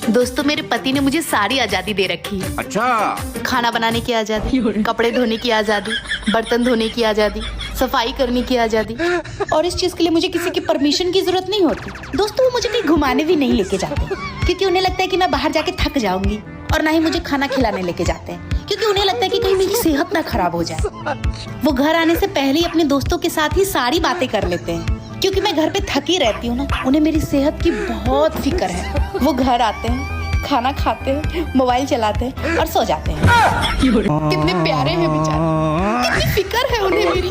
दोस्तों, मेरे पति ने मुझे सारी आजादी दे रखी है। अच्छा। खाना बनाने की आजादी, कपड़े धोने की आजादी, बर्तन धोने की आजादी, सफाई करने की आजादी, और इस चीज के लिए मुझे किसी की परमिशन की जरूरत नहीं होती। दोस्तों, वो मुझे कहीं घुमाने भी नहीं लेके जाते, क्योंकि उन्हें लगता है कि मैं बाहर जाके थक जाऊंगी। और ना ही मुझे खाना खिलाने लेके जाते हैं, क्योंकि उन्हें लगता है कि कहीं मेरी सेहत ना खराब हो जाए। वो घर आने से पहले ही अपने दोस्तों के साथ ही सारी बातें कर लेते हैं, क्योंकि मैं घर पे थकी रहती हूँ ना। उन्हें मेरी सेहत की बहुत फिक्र है। वो घर आते हैं, खाना खाते हैं, मोबाइल चलाते हैं और सो जाते हैं। कितने प्यारे हैं बेचारे, कितनी फिक्र है उन्हें मेरी।